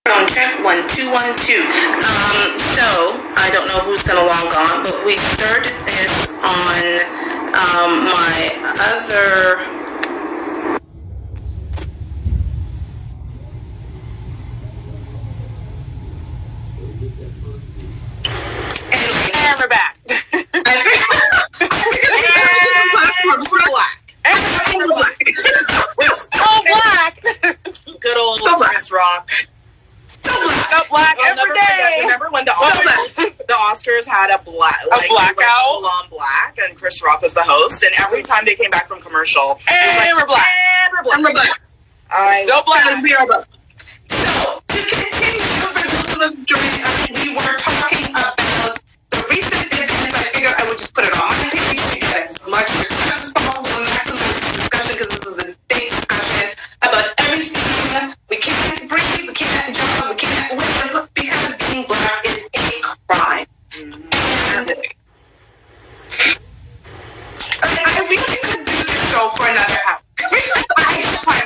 On check 1212. So I don't know who's gonna log on, but we started this on my other. And we're back. We're still black. Good old Chris Rock. So black every day. Remember when the Oscars had a blackout? Full-on black, and Chris Rock was the host, and every time they came back from commercial, and we're black. And we're black. Still black. So, to continue, for those of us joining us, we were talking about the recent events. I figured I would just put it on my page so you guys as much as possible to maximize this discussion, because this is a big discussion about everything. We can't breathe, we can't jump, we can't live, because being black is a crime. And I really could do this show for another hour. I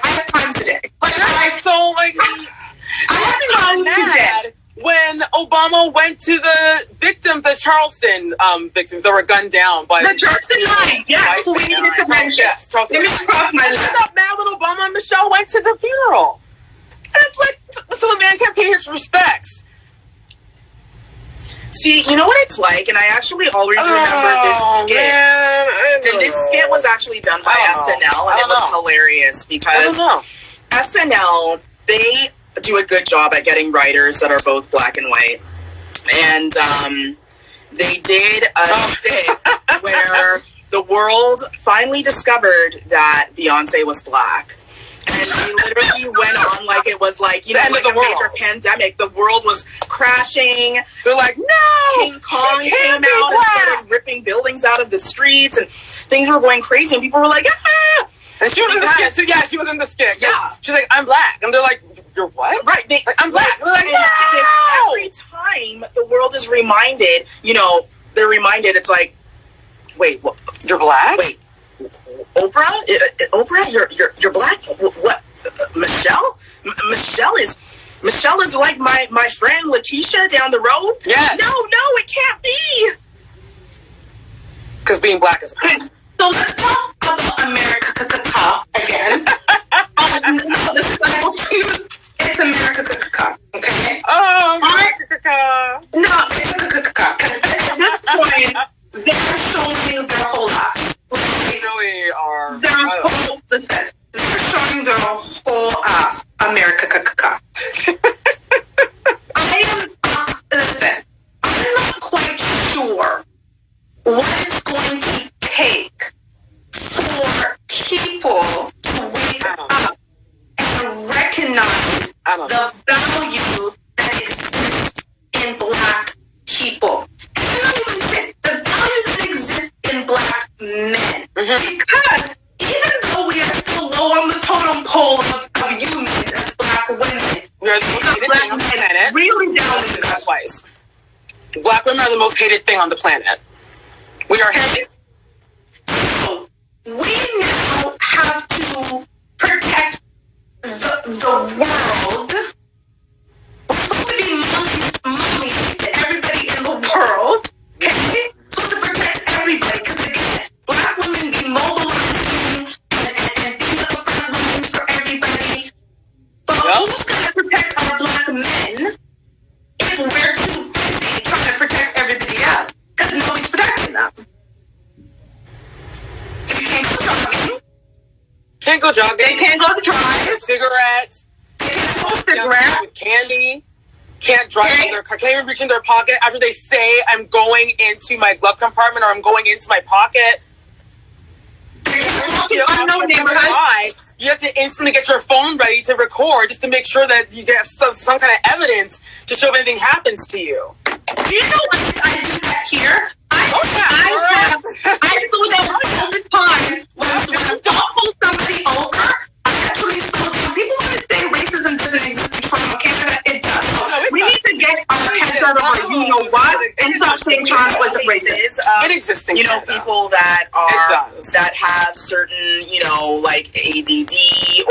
have time today. I'm mad when Obama went to the victims, the Charleston victims that were gunned down by the Charleston line. Yes, we needed to mention. Yes, Charleston. I got mad when Obama and Michelle went to the funeral. And it's like, so the man can't pay his respects. See, you know what it's like, and I actually always remember this skit. And this skit was actually done by SNL, and it was hilarious because SNL, they do a good job at getting writers that are both black and white. And they did a skit where the world finally discovered that Beyonce was black. And they literally went on like it was like, you know, like a major pandemic. The world was crashing. They're like, no! King Kong came out and started ripping buildings out of the streets, and things were going crazy, and people were like, ah! And she was in the skit, so yeah, she was in the skit. Yeah. She's like, I'm black. And they're like, you're what? Right. I'm black. They're like, no! Every time the world is reminded, you know, they're reminded, it's like, wait, what? You're black? Wait. Oprah, you're black. What? Michelle? Michelle is like my friend Lakeisha down the road. Yes. No, it can't be. Because being black is okay. So let's talk about America again. It's America, okay? Oh, America. No, it's at this point, they're showing their whole lives. They really are. They're showing their whole ass, America. Listen, I'm not quite sure what it's going to take for people to wake up and recognize the value that exists in black people. And I'm not even saying the value that exists in black men. Because even though we are so low on the totem pole of humans as black women, we are the most hated thing on the planet. Really down in the twice. Black women are the most hated thing on the planet. We are hated. So we now have to protect the world. We're supposed to be mommies to everybody in the world. Okay? Supposed to protect everybody. Because again, black women be mobilizing and being up front lines for everybody. But who's going to protect our black men if we're too busy trying to protect everybody else? Because nobody's protecting them. You can't go jogging. Can't go jogging. They can't go to drive. Cigarettes. They can't smoke cigarettes. With candy. Can't drive in their car. Can't even reach in their pocket after they say, I'm going into my glove compartment or I'm going into my pocket. You have to instantly get your phone ready to record just to make sure that you get some kind of evidence to show if anything happens to you. Do you know what I do that here? I do that all the time. When I don't pull somebody over, I actually slow down. People want to say racism doesn't exist in Toronto, Canada. It does. So we need to get our heads out of our you know what? And stop saying trans was a racist. It exists in Canada. People that that have certain, like ADD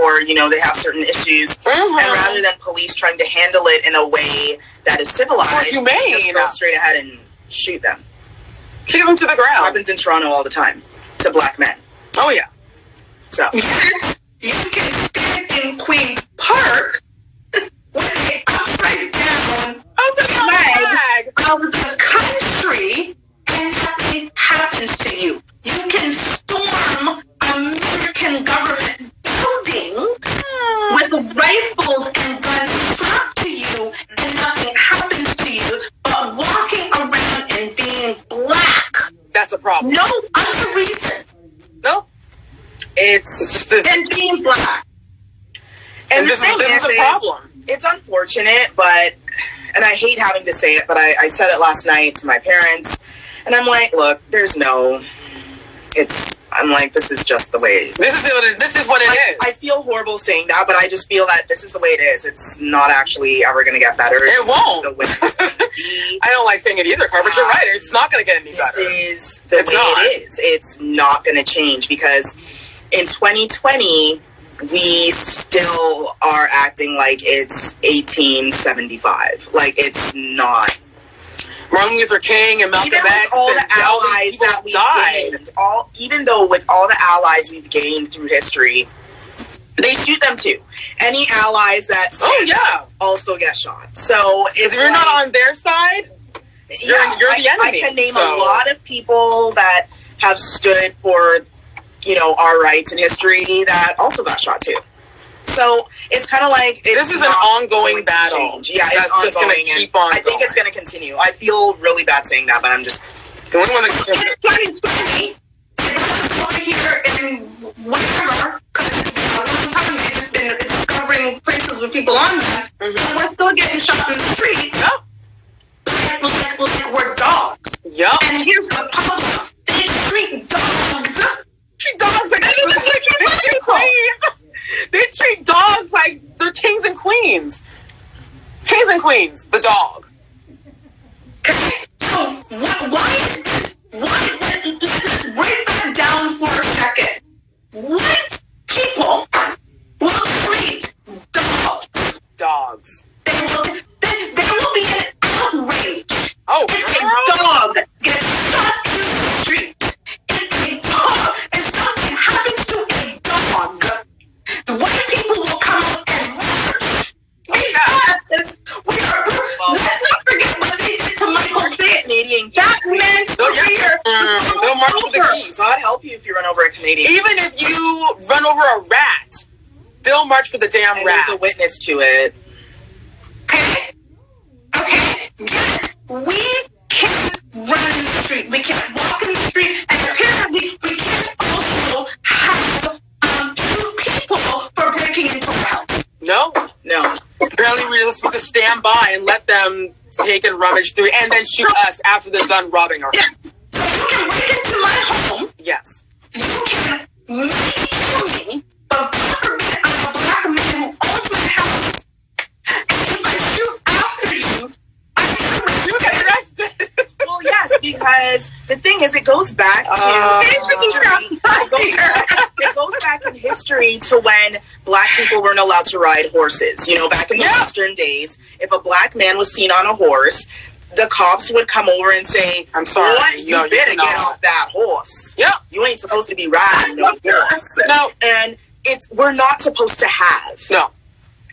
or, they have certain issues. Mm-hmm. And rather than police trying to handle it in a way that is civilized, just go straight ahead and shoot them. Shoot them to the ground. Happens in Toronto all the time to black men. Oh, yeah. So. You can stand in Queen's Park with the upside down flag of the country and nothing happens to you. You can storm American government buildings with rifles and guns strapped to you and nothing happens to you, but walking around and being black. That's a problem. No other reason. No. It's and being black. And this is a problem. It's unfortunate, and I hate having to say it, but I said it last night to my parents, and I'm like, look, I'm like, this is just the way it is. This is what it is. I feel horrible saying that, but I just feel that this is the way it is. It's not actually ever going to get better. It won't. I don't like saying it either, Carver. You're right. It's not going to get any better. This is the way it is. It's not going to change because in 2020, we still are acting like it's 1875. Like, it's not. Martin Luther King and Malcolm X all the allies that we gained, even though with all the allies we've gained through history, they shoot them too. Any allies that also get shot. So if you're not on their side, you're the enemy. I can name a lot of people that have stood for, our rights in history that also got shot too. So it's kind of like this is an ongoing battle. Yeah, it's ongoing. Just gonna keep on. I think it's going to continue. I feel really bad saying that, but I'm just going with it. 2020, over here in whatever, because it's been discovering places with people on that, and we're still getting shot in the street. Yep. Like we're dogs. Yep. And here's the problem: they treat dogs. They treat dogs like they're kings and queens. Kings and queens, the dog. So, why is this? Let's break that down for a second. What people will treat dogs? Dogs. There will be an outrage. Oh, if a dog gets shot in the street, if a dog, and something happens to a dog, the white people will come out and march. Let's not forget what they did to Michael Vick. Canadian that man's career. They'll march with the geese. God help you if you run over a Canadian. Even if you run over a rat, they'll march for the damn rat. There's a witness to it. Okay. Yes, we can't run in the street. We can't walk in the street. And apparently, we can't also have two people for breaking into our house. No. Apparently, we're just supposed to stand by and let them take and rummage through and then shoot us after they're done robbing our home. So you can break into my home. Yes. You can maybe kill me, but God forbid I'm a black man who owns my house. And if I shoot after you, you get arrested. Well, yes, because the thing is, it goes back to it goes back in history to when black people weren't allowed to ride horses. Back in the Western days, if a black man was seen on a horse, the cops would come over and say, "I'm sorry, you better get off that horse. Yeah, you ain't supposed to be riding no horse." No, and we're not supposed to have. No.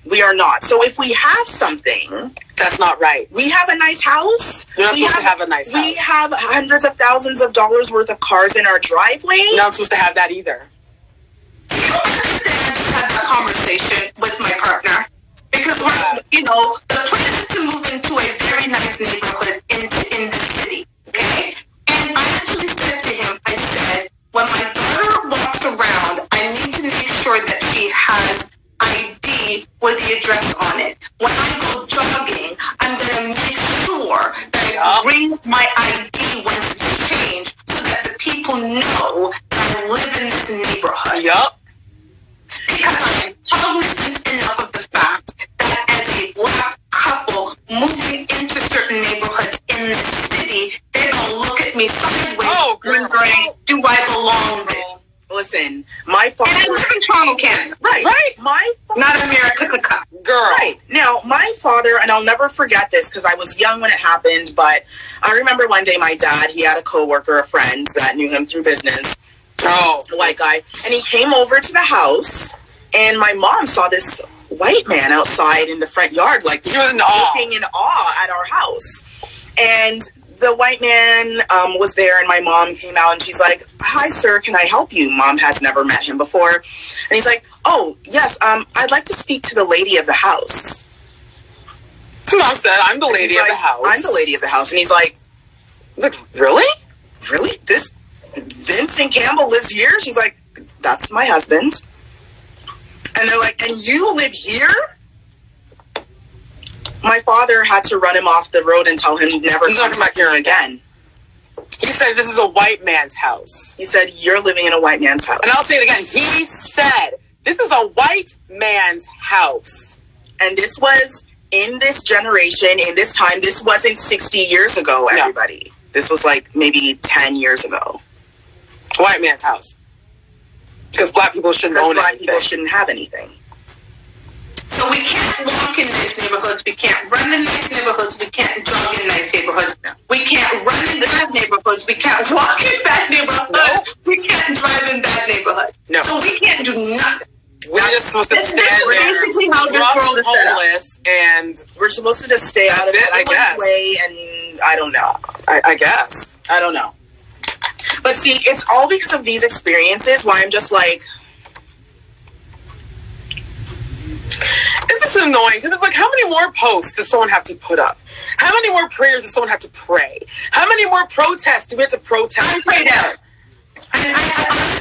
We are not. So if we have something... That's not right. We have a nice house. You're not supposed to have a nice house. We have hundreds of thousands of dollars worth of cars in our driveway. You're not supposed to have that either. I just had that conversation with my partner. Because, the plan is to move into a very nice neighborhood in the city. Okay? And I actually said to him, I said, when my daughter walks around, I need to make sure that she has ID with the address on it. When I go jogging, I'm going to make sure that I bring my ID when it's changed so that the people know that I live in this neighborhood. Yup. Because I'm cognizant enough of the fact that as a black couple moving into certain neighborhoods in in this city, they're going to look at me sideways. Oh, girl. Do I belong there? Listen, my father... And I live in Toronto, Canada. Right. My father... Not America, Girl. Right. Now, my father, and I'll never forget this because I was young when it happened, but I remember one day my dad, he had a coworker of friends that knew him through business. Oh. A white guy. And he came over to the house, and my mom saw this white man outside in the front yard, like he was looking in awe at our house. And the white man was there, and my mom came out, and she's like, "Hi, sir, can I help you?" Mom has never met him before. And he's like, "Oh, yes, I'd like to speak to the lady of the house." So Mom said, "I'm the lady of the house." I'm the lady of the house. And he's like, "Really? Really? This Vincent Campbell lives here?" She's like, "That's my husband." And they're like, "And you live here?" My father had to run him off the road and tell him never to come back here again. He said, "This is a white man's house." He said, "You're living in a white man's house." And I'll say it again. He said, "This is a white man's house." And this was in this generation, in this time. This wasn't 60 years ago, everybody. No. This was like maybe 10 years ago. White man's house. Because black people shouldn't own anything. Black people shouldn't have anything. So we can't walk in nice neighborhoods. We can't run in nice neighborhoods. We can't jog in nice neighborhoods. We can't run in bad neighborhoods. We can't walk in bad neighborhoods. Nope. We can't drive in bad neighborhoods. No. So we can't do nothing. We're just supposed to stand there, basically how this world is set up. homeless, and we're supposed to just stay out of everyone's way, and I don't know. I guess. I don't know. But see, it's all because of these experiences why I'm just like... It's just annoying because it's like, how many more posts does someone have to put up? How many more prayers does someone have to pray? How many more protests do we have to protest? I pray that.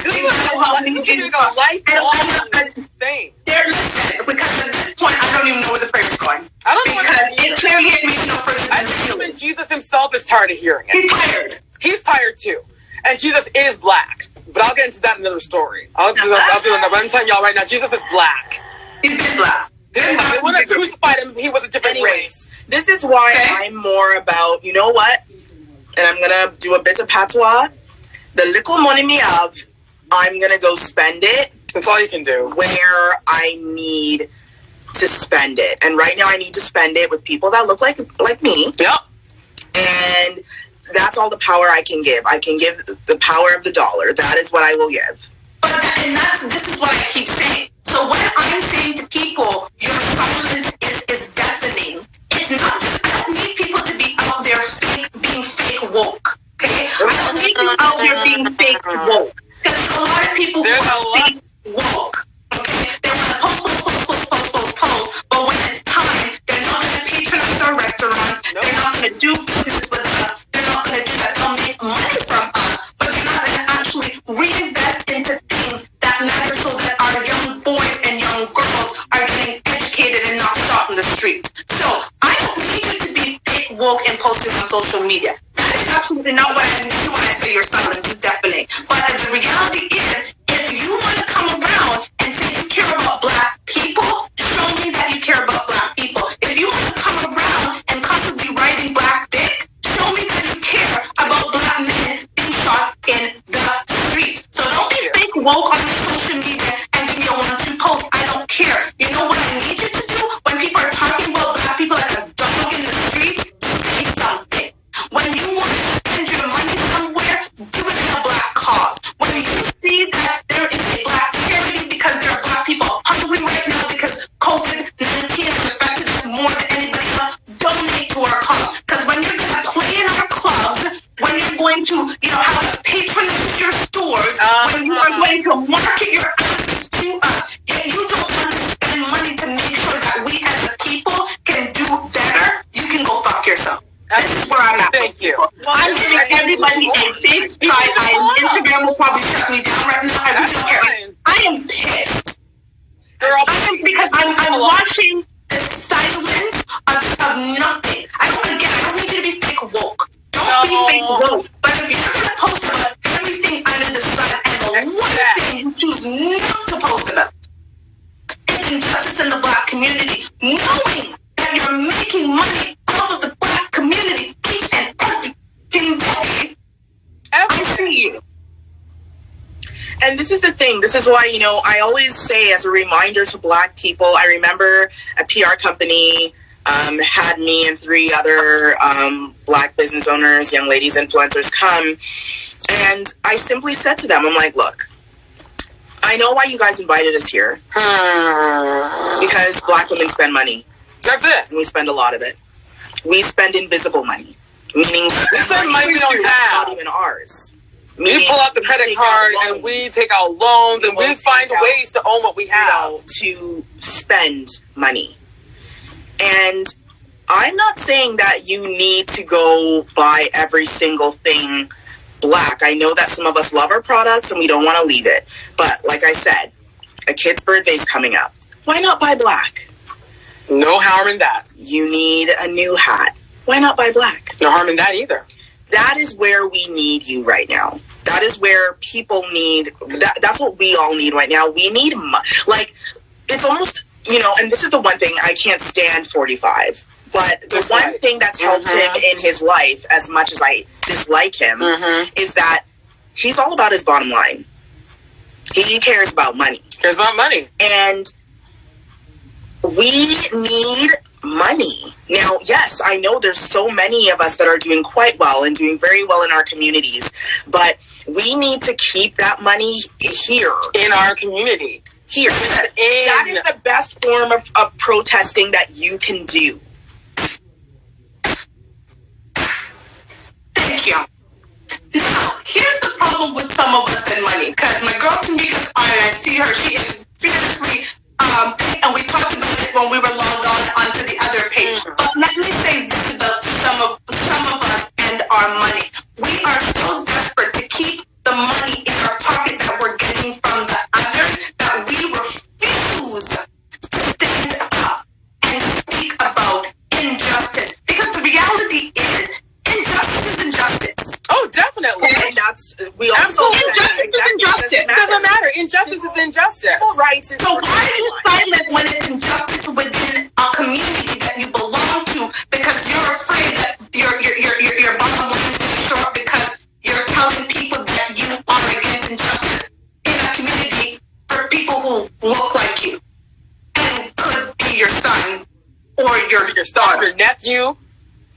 This is a lifelong thing. Listen, because at this point, I don't even know where the prayer's going. I don't know it's clear he makes no further I think even Jesus himself is tired of hearing it. He's tired. He's tired too. And Jesus is black. But I'll get into that in another story. I'll do that. But I'm telling y'all right now, Jesus is black. He's been black. They would have crucified him if he was a different race. This is why I'm more about, you know what? And I'm going to do a bit of patois. The little money me have, I'm going to go spend it. That's all you can do. Where I need to spend it. And right now I need to spend it with people that look like me. Yep. And that's all the power I can give. I can give the power of the dollar. That is what I will give. This is what I keep saying. So when I'm saying to people, your silence is deafening, it's not just, I don't need people to be out there being fake woke, okay? I don't need you out there being fake woke. Because a lot of people who are fake woke, okay? They want to post, but when it's time, they're not going to patronize our restaurants, they're not going to do business with us, they're not going to do that, they'll make money from us, but they're not going to actually reinvest into things that matter so that our young boys and young girls are getting educated and not shot in the streets. So I don't need you to be fake woke and posting on social media. That is absolutely not what I mean when I say your silence is deafening. But the reality is, if you want to come around and say you care about black people, show me that you care about black people. If you want to come around and constantly writing black dick, show me that you care about black men being shot in the streets. So don't be fake woke on social media and give me a 1-2 post. I don't care. You know what I need you to do? When people are talking about black people like a dog in the streets, say something. When you want to spend your money somewhere, do it in a black cause. When you see that there is a black charity because there are black people hungry right now because COVID-19 has affected us more than anybody else, donate to our cause. Because when you're going to play in our clubs, when you're going to, have us patronize your stores, when you are going to market your assets to us, if you don't want to spend money to make sure that we as a people can do better, you can go fuck yourself. This is where I'm at. Thank you. I'm giving everybody a big side-eye. Instagram will probably shut me down right now. I really don't care. I am pissed. Girl, because I'm watching the silence of nothing. I don't need you to be fake woke. Don't be fake woke. But if you're going to post about everything under the sun and the one thing you choose not to post about is injustice in the black community, knowing that you're making money off of the black community each and and this is the thing. This is why, I always say as a reminder to Black people, I remember a PR company had me and 3 other Black business owners, young ladies, influencers come. And I simply said to them, I'm like, look, I know why you guys invited us here. Because Black women spend money. That's it. And we spend a lot of it. We spend invisible money. Meaning we spend money we don't have. Not even ours. We pull out the credit card and we take out loans and we find ways to own what we have. To spend money. And I'm not saying that you need to go buy every single thing Black. I know that some of us love our products and we don't want to leave it. But like I said, a kid's birthday's coming up. Why not buy Black? No harm in that. You need a new hat. Why not buy Black? No harm in that either. That is where we need you right now. That is where people need, that's what we all need right now. We need, it's almost, and this is the one thing, I can't stand 45. But the one thing that's helped him in his life, as much as I dislike him, is that he's all about his bottom line. He cares about money. Cares about money. And we need money. Now, yes, I know there's so many of us that are doing quite well and doing very well in our communities, but we need to keep that money here. In our community. Here. That is the best form of protesting that you can do. Thank you. Now, here's the problem with some of us and money, because my girl Tamika's on, and I see her, she is fiercely, and we talked about it when we were logged on onto the other page. But let me say this about some of us and our money. We are so desperate to keep the money in our pocket that we're getting from the others that we refuse to stand up and speak about injustice. Because the reality is, injustice is injustice. Oh, definitely. And that's, we also injustice is injustice. It doesn't matter. Injustice is injustice. Civil rights is. So why are you silent when it's injustice within a community that you belong to? Because you're afraid that your bottom line is going to show up because you're telling people that you are against injustice in a community for people who look like you and could be your son or your daughter, your nephew,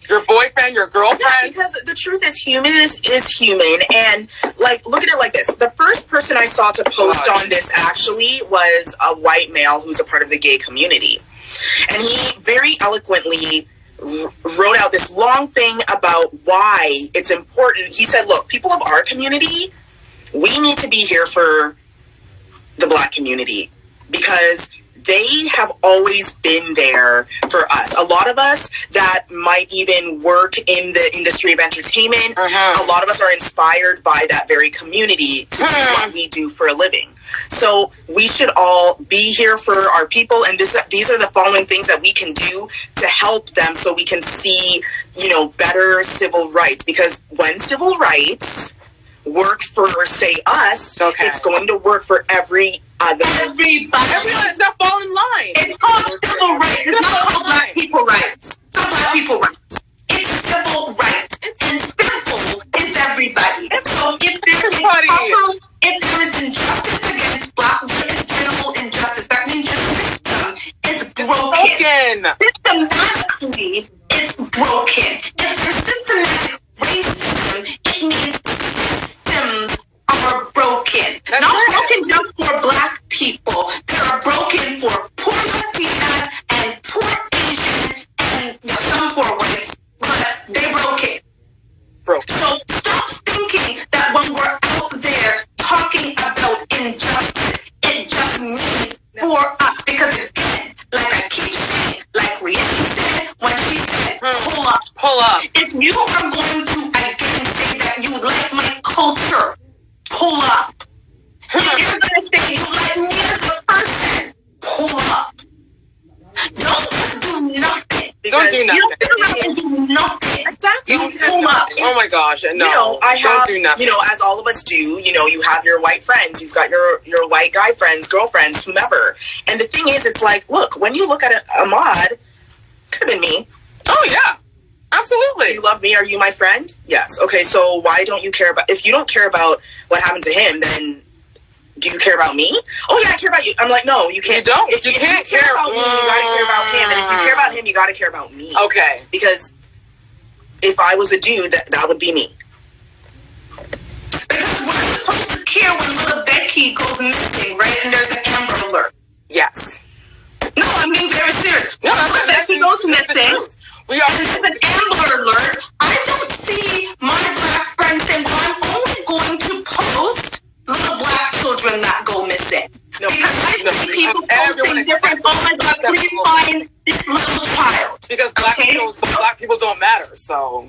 your boyfriend, your girlfriend. Yeah, because the truth is human is human. And look at it like this. The first person I saw to post on this actually was a white male who's a part of the gay community. And he very eloquently wrote out this long thing about why it's important. He said, look, people of our community, we need to be here for the Black community because they have always been there for us. A lot of us that might even work in the industry of entertainment, a lot of us are inspired by that very community to do what we do for a living. So we should all be here for our people, and these are the following things that we can do to help them so we can see, better civil rights. Because when civil rights work for, say, us, it's going to work for every other. Everyone's got to fall in line. It's called civil rights. It's not called Black people rights. It's not Black people rights. It's civil rights. And civil is everybody. So if there is injustice against Black women, it's general injustice. That means your system is broken. Systematically, it's broken. If there's systematic racism, it means systems are broken. Not broken just for Black people. They are broken for poor Latinas and poor Asians and some poor whites. But they're broken. So stop thinking that when we're out there talking about injustice, it just means for us. Because again, like I keep saying, like Rihanna said when she said, pull up. Pull up. If you are going to again say that you like my culture, pull up. If you're going to say you like me as a person, pull up. Don't just do nothing. Don't do nothing. You don't have to do nothing. Exactly. Pull up. Oh my gosh, no. Don't do nothing. As all of us do, you have your white friends, you've got your white guy friends, girlfriends, whomever. And the thing is, it's like, look, when you look at Ahmad, could have been me. Oh yeah. Absolutely. Do you love me? Are you my friend? Yes. Okay, so why don't you care about, if you don't care about what happened to him, then do you care about me? Oh yeah, I care about you. I'm like, no, you can't. You don't. If you can't care about me, you gotta care about him. And if you care about him, you gotta care about me. Okay. Because if I was a dude, that would be me. Because we're supposed to care when little Becky goes missing, right? And there's an Amber Alert. Yes. No, I'm being very serious. No, when little Becky goes missing, we are. and there's an Amber Alert. I don't see my black friends saying, well, I'm only going to post little black children that go missing. No, because I see people posting different, oh my God, please find this little child. Because black people don't matter, so.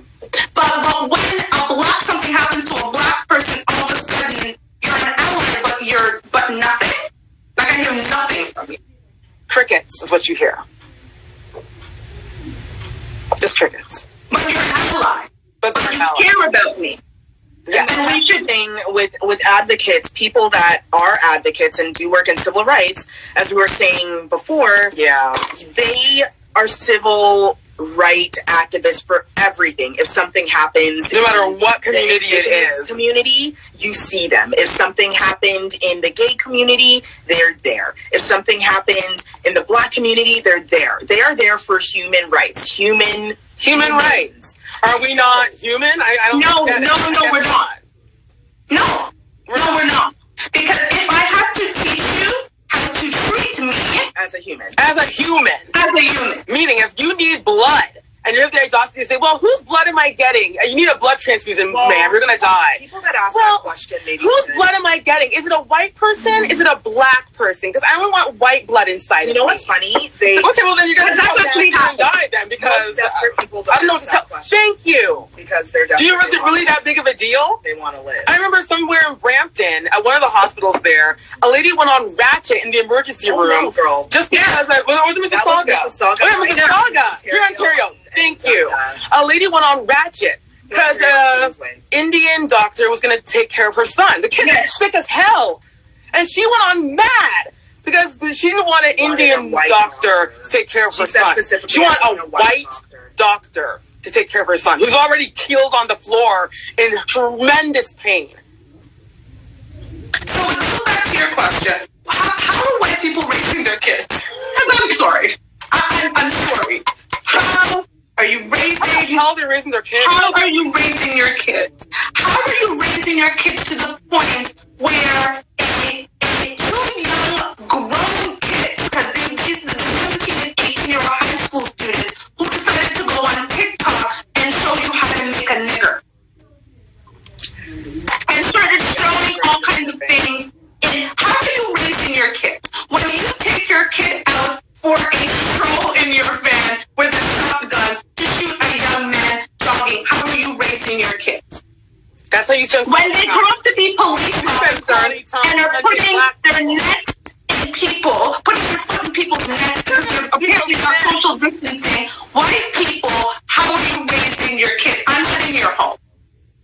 But when something happens to a black person, all of a sudden you're an ally, but nothing. Like I hear nothing from you. Crickets is what you hear. Just crickets. But you're an ally. But you care about me. Yeah. And we should thing with advocates, people that are advocates and do work in civil rights, as we were saying before, they are civil right activists for everything. If something happens, no matter what community it is, community, you see them. If something happened in the gay community, they're there. If something happened in the black community, they're there. They are there for human rights. Human rights. Are we not human? I don't. No, we're not. No, we're not. Because if I have to teach you how to treat me as a human, meaning if you need blood and you have the audacity to say, well, whose blood am I getting? You need a blood transfusion, ma'am. You're going to die. People that ask that question, maybe. Whose blood am I getting? Is it a white person? Is it a black person? Because I don't want white blood inside. You know what's funny? Okay, well, then you're going to die then because desperate people don't I don't know what to tell. Thank you. Because they're desperate. Do you realize really that big of a deal? They want to live. I remember somewhere in Brampton, at one of the hospitals there, a lady went on ratchet in the emergency room. No, girl. Just because, was it Mississauga? Mississauga. Here in Ontario. Thank you. A lady went on ratchet because Indian doctor was going to take care of her son. The kid is sick as hell. And she went on mad because she didn't want an Indian doctor to take care of her son. She wanted a white doctor to take care of her son, who's already keeled on the floor in tremendous pain. So go back to your question. How are white people raising their kids? I'm sorry. I'm sorry. How are you raising? How are they raising their kids? How are you raising your kids? How are you raising your kids to the point where two young grown kids, because these are 17 and 18-year-old high school students who decided to go on TikTok and show you how to make a nigger, and started showing all kinds of things. And how are you raising your kids? When you take your kid out for a stroll in your van with a shotgun to shoot a young man jogging, how are you raising your kids? That's how you spend. When they grow up to be police officers and are putting their necks in people, putting their foot in people's necks because they're apparently not social distancing, white people, how are you raising your kids? I'm not in your home.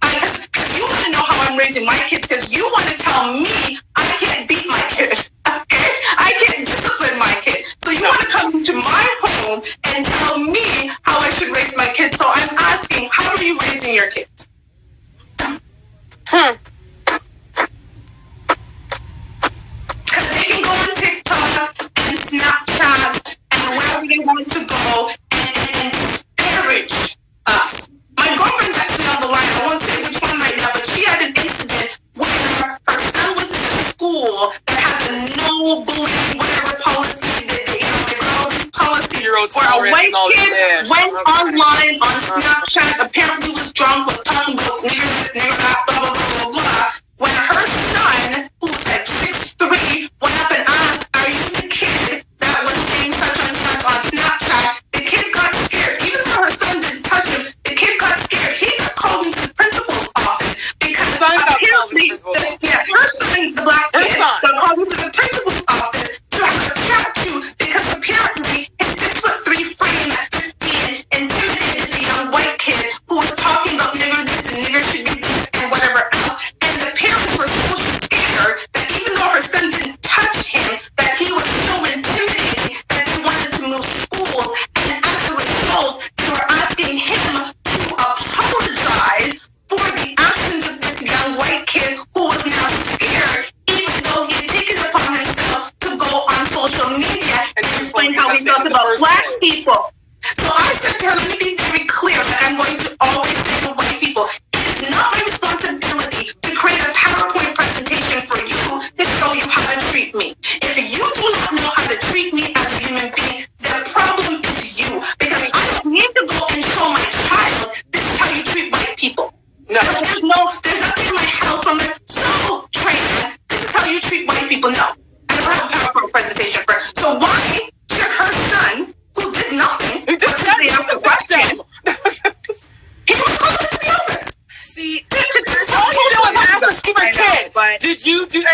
Because you want to know how I'm raising my kids, because you want to tell me I can't beat my kid. Okay? I can't discipline my kid. So you want to come to my home and tell me how I should raise my kids. So I'm asking, how are you raising your kids? Because they can go on TikTok and Snapchat and wherever they want to go and disparage us. My girlfriend's actually on the line. I won't say which one right now, but she had an incident where her son was in a school that has a no bullying, whatever policy that they all these policies where a white kid went online on Snapchat, apparently was drunk, was talking about nigger this, nigger that, blah, blah, blah, blah, blah. When her son, who's like 6'3", went up and asked, are you the kid that was saying such and such on Snapchat? The kid got scared. Even though her son didn't touch him, the kid got scared. He got called into the principal's office because apparently, her son, the black kid, got called into the principal's office to have a chat to because apparently his 6'3" frame at 15 intimidated the young white kid who was talking about nigger this and nigger should be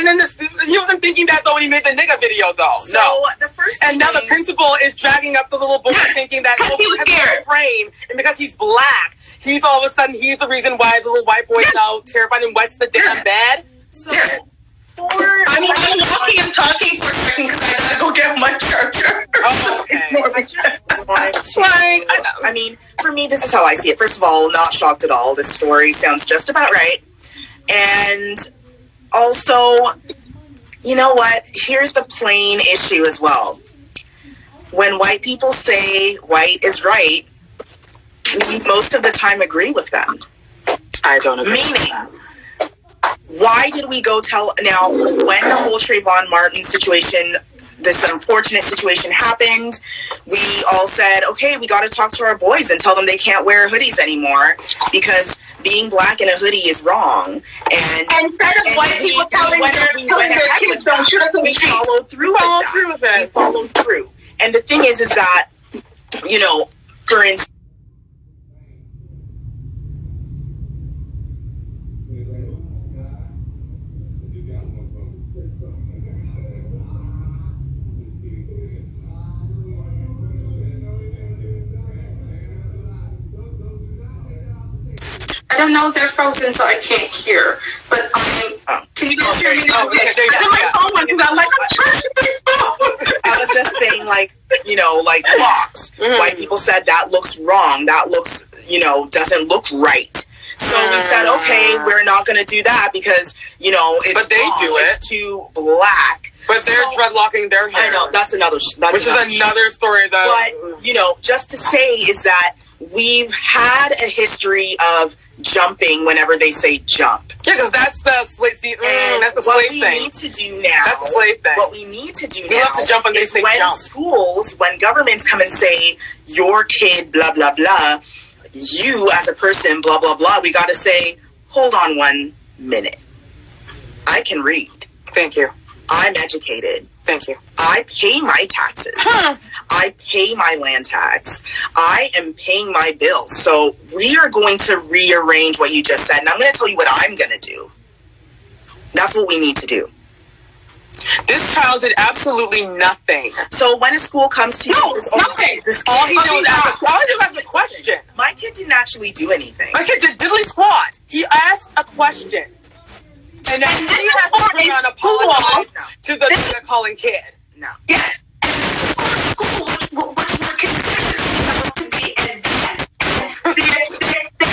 and then he wasn't thinking that though when he made the nigga video though. So no. The first and now the principal is dragging up the little boy thinking that he was scared. And because he's black, he's all of a sudden he's the reason why the little white boy is now terrified and wets the damn bed. So I'm walking and talking for a second because I gotta go get my charger. Oh, okay. I just wanted to. I mean, for me, this is how I see it. First of all, not shocked at all. This story sounds just about right. And also, you know what? Here's the plain issue as well. When white people say white is right, we most of the time agree with them. I don't agree. Meaning, why did we go tell... Now, when the whole Trayvon Martin situation, this unfortunate situation happened, we all said, okay, we got to talk to our boys and tell them they can't wear hoodies anymore because being black in a hoodie is wrong. And instead of white people telling their kids don't shoot us in the street, we followed through with that. We followed through. And the thing is that, you know, for instance, I don't know if they're frozen, so I can't hear. But can you guys hear me? Okay. I was just saying, like, you know, like blocks. White people said that looks wrong. That looks, you know, doesn't look right. So we said, okay, we're not going to do that because, you know, it's but they wrong. do it. It's too black. But they're dreadlocking their hair. I know, that's another which is another story that... But, you know, just to say is that we've had a history of jumping whenever they say jump. Yeah, because that's the slave thing. That's the slave thing. What we need to do now... That's the slave thing. What we need to do we now have to jump when they say jump. Schools, when governments come and say, your kid, blah, blah, blah, you as a person, blah, blah, blah, we got to say, hold on 1 minute. I can read. Thank you. I'm educated. Thank you. I pay my taxes. I pay my land tax. I am paying my bills. So we are going to rearrange what you just said. And I'm going to tell you what I'm going to do. That's what we need to do. This child did absolutely nothing. So when a school comes to you... No, nothing. All he did was ask a question. My kid didn't actually do anything. My kid did diddly squat. He asked a question. And then he has to turn around and apologize to the calling kid. No. Yes. School, which we're considered to be advanced. The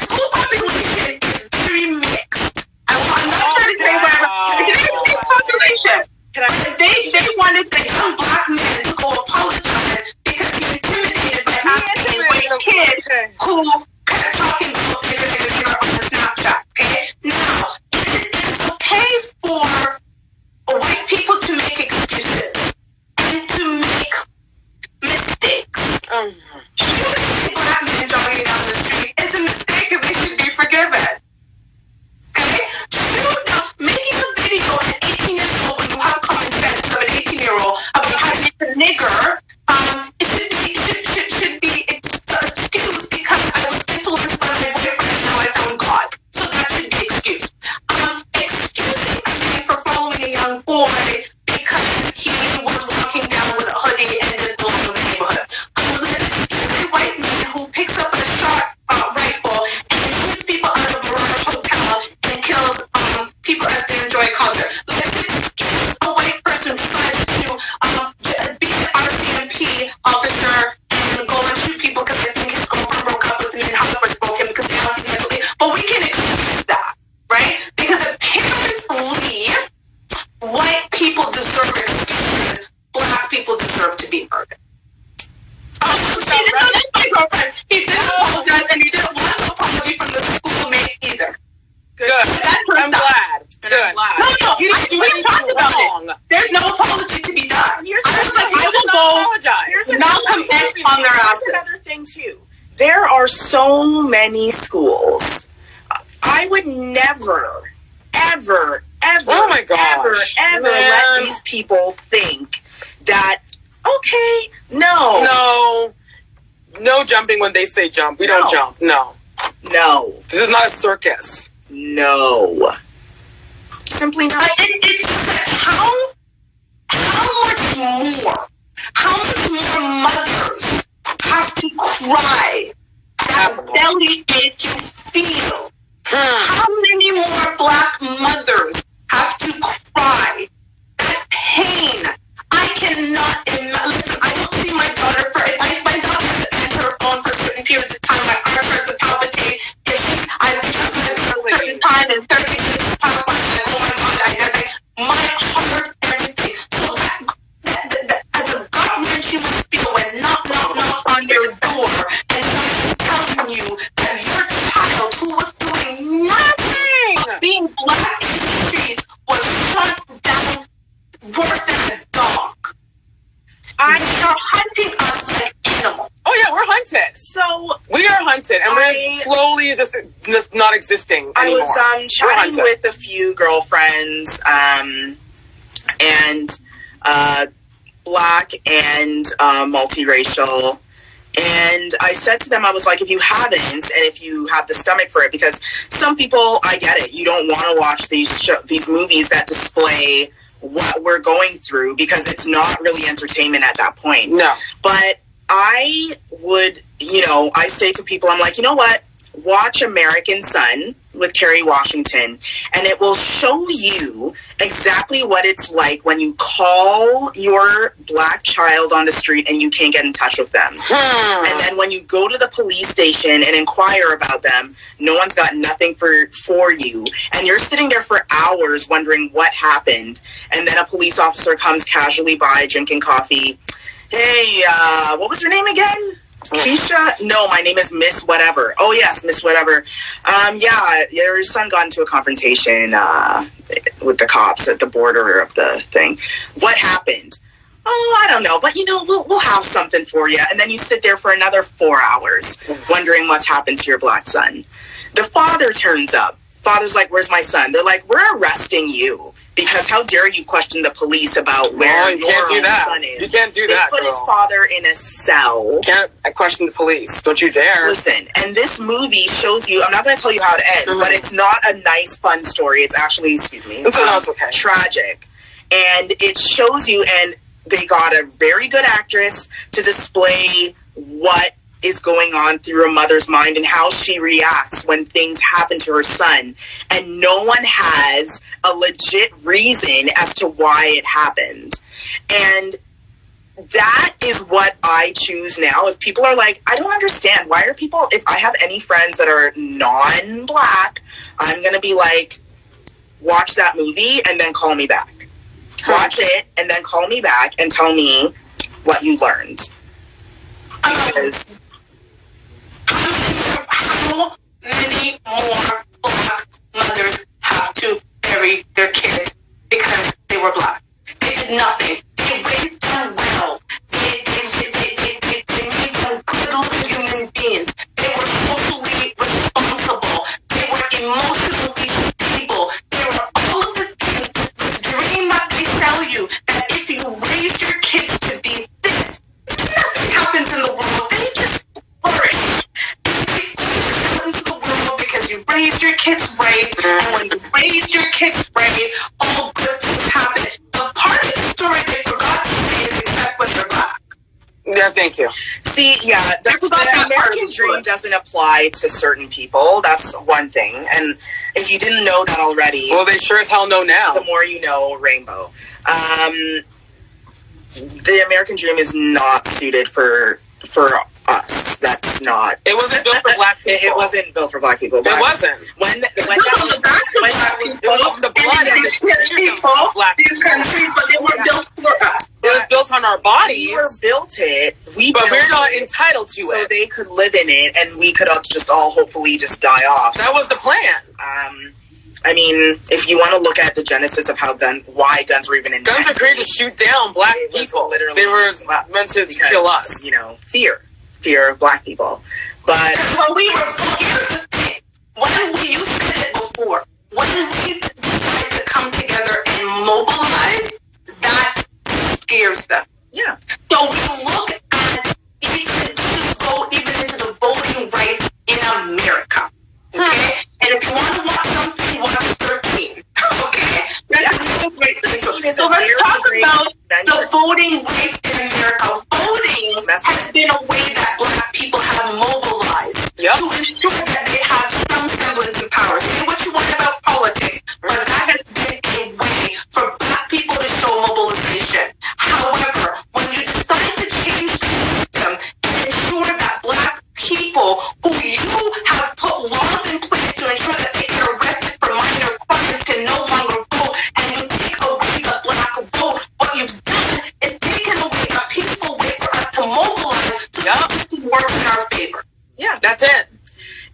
school population is very mixed. I'm not trying to say whatever. It's a mixed population. They wanted the young black man to go apologize because he intimidated by asking a white kid who kept talking about nigger on Snapchat. Okay? Now, it's okay for white people to make excuses and to make mistakes. Shooting black men jogging down the street is a mistake and they should be forgiven. Okay? Making a video at 18 years old when you have common sense of an 18-year-old about how to make a nigger, it should be excused because I was influenced by my boyfriend and now I found God. So that should be excused. Excusing a man for following a young boy because he was walking down with a hoodie and did blow in the neighborhood. Excuse a white man who picks up a shot rifle and shoots people out of a Mirage hotel and kills people as they enjoy a concert. Let's excuse a white person who decides to be an RCMP officer and go and shoot people because they think his girlfriend broke up with him and husband's broken because they know he's mentally. But we can excuse that, right? Because if parents believe white people deserve excuses, black people deserve to be murdered. He didn't apologize and he didn't want an apology from the schoolmate either. Good. I'm glad. Good. No, he didn't do anything wrong. There's no apology to be done. I will go Malcolm X on their asses. Here's another thing too. There are so many schools. I would never, ever, oh my gosh, ever let these people think that, okay, no jumping when they say jump. We don't jump. No. No. This is not a circus. No. Simply not. How much more mothers have to cry that belly ache you feel? How many more Black mothers have to cry that pain? I cannot imagine. Listen, I don't see my daughter for my daughter has to enter her phone for certain periods of time. My heart starts to palpitate. I just met her a certain time and 30 minutes past by. Oh my God, my heart, everything. So the gut wrench you must feel when knock on your door and someone's telling you that your child who was doing nothing but being Black in the streets was shot down worse than a dog. You're hunting us like animals. Oh yeah, we're hunted. So we are hunted, and we're slowly just not existing anymore. I was chatting with a few girlfriends, and Black and multiracial. And I said to them, I was like, if you haven't, and if you have the stomach for it, because some people, I get it, you don't want to watch these movies that display what we're going through, because it's not really entertainment at that point. No. But I would, I say to people, I'm like, you know what? Watch American Son with Kerry Washington, and it will show you exactly what it's like when you call your Black child on the street and you can't get in touch with them. And then when you go to the police station and inquire about them, no one's got nothing for you. And you're sitting there for hours wondering what happened. And then a police officer comes casually by drinking coffee. Hey, what was your name again? Keisha? No, my name is Miss Whatever. Oh, yes, Miss Whatever. Yeah, your son got into a confrontation with the cops at the border of the thing. What happened? Oh, I don't know, but we'll have something for you. And then you sit there for another 4 hours wondering what's happened to your Black son. The father turns up. Father's like, where's my son? They're like, we're arresting you. Because how dare you question the police about where your son is? You can't do that. They put his father in a cell. Can't question the police. Don't you dare. Listen, and this movie shows you, I'm not going to tell you how it ends, but it's not a nice, fun story. It's actually, it's okay. Tragic. And it shows you, and they got a very good actress to display what is going on through a mother's mind and how she reacts when things happen to her son. And no one has a legit reason as to why it happened. And that is what I choose now. If people are like, I don't understand, why are people, if I have any friends that are non-Black, I'm going to be like, watch that movie and then call me back. Watch it and then call me back and tell me what you learned. Because how many more Black mothers have to bury their kids because they were Black? They did nothing. They raised them well. They made them good little human beings. They were socially responsible. They were emotionally stable. They were all of the things, this dream that they tell you, that if you raise your kids to be this, nothing happens in the world. They just flourish. You raise your kids right, and when you raise your kids right, all good things happen. The part of the story they forgot to say is except when they're Black. Yeah, thank you. See, yeah, the American dream doesn't apply to certain people. That's one thing. And if you didn't know that already... Well, they sure as hell know now. The more you know, rainbow. The American dream is not suited for us. That's not. It wasn't built for Black people. It wasn't built for Black people. It wasn't. When that was the blood and the people of Black people. But they were built for us. It was built on our bodies. We were built it. But we're not entitled to it. So they could live in it, and we could just all hopefully just die off. That was the plan. I mean, if you want to look at the genesis of why guns were even invented. Guns are created to shoot down Black people. They were meant to kill us. Fear of Black people. But here's the thing. You said it before. When we decide to come together and mobilize, that scares them. Yeah. So we look at even into the voting rights in America. Okay? And if you want to watch something, watch 13. Okay? to ensure that they have some semblance of power. Say what you want about politics, but that has been a way for Black people to show mobilization. However, when you decide to change the system and ensure that Black people who you have put laws in place to ensure that they get arrested for minor crimes can no longer vote, and you take away the Black vote, what you've done is taken away a peaceful way for us to mobilize to the system work in our favor. Yeah, that's it.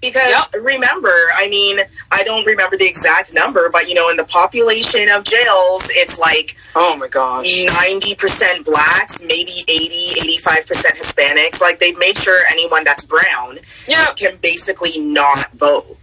Because remember, I mean, I don't remember the exact number, but you know, in the population of jails, it's like, oh my gosh, 90% Blacks, maybe 85% Hispanics. Like, they've made sure anyone that's brown can basically not vote.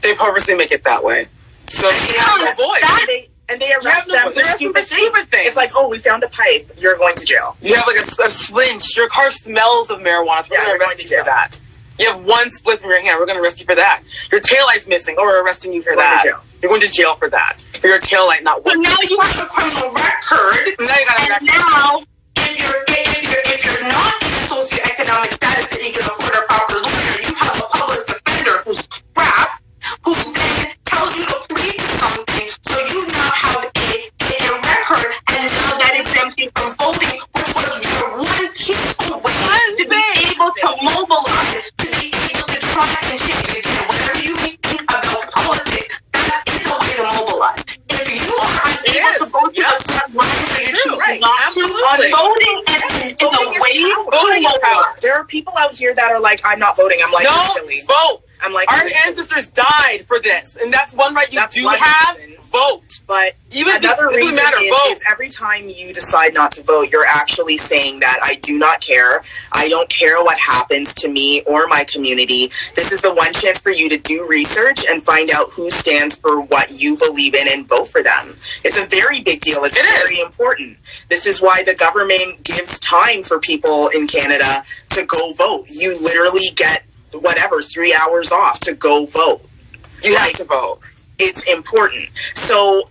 They purposely make it that way. So they have no voice. And they arrest them for stupid things. It's like, oh, we found a pipe, you're going to jail. You have like a flinch. Your car smells of marijuana, so we're going to arrest you for that. You have one split from your hand, we're going to arrest you for that. Your taillight's missing, we're arresting you for that. You're going to jail for that. For your taillight not working. So now you have a criminal record. Now you got a record. Now, if you're not in a socioeconomic status that you can afford a proper lawyer, you have a public defender who's crap, who then tells you to plead to something, so you now have a record, and now that exempts you from voting, which was your one peaceful way to be able to mobilize, to be able to try and change it again. Whatever you may think about politics, that is a way to mobilize. If you are unable to go to the front line for your choosing not to, voting is a way to mobilize. There are people out here that are like, I'm not voting. I'm like, no, silly. Vote. I'm like, our ancestors died for this, and that's one right you do have. Vote. But even another reason vote. Is every time you decide not to vote, you're actually saying that I do not care. I don't care what happens to me or my community. This is the one chance for you to do research and find out who stands for what you believe in and vote for them. It's a very big deal. It's very important. This is why the government gives time for people in Canada to go vote. You literally get 3 hours off to go vote. You have to vote. It's important. So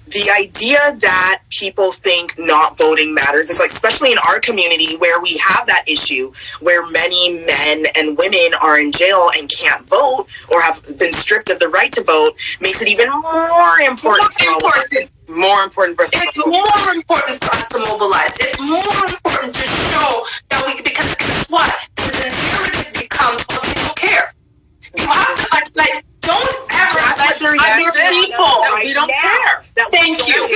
the idea that people think not voting matters is like, especially in our community where we have that issue where many men and women are in jail and can't vote or have been stripped of the right to vote, makes it even more important. More important for us. It's more important for us to mobilize. It's more important to show that because guess what? The narrative becomes, well, they don't care. You have to, like, don't ever let other people. We don't care. Thank you.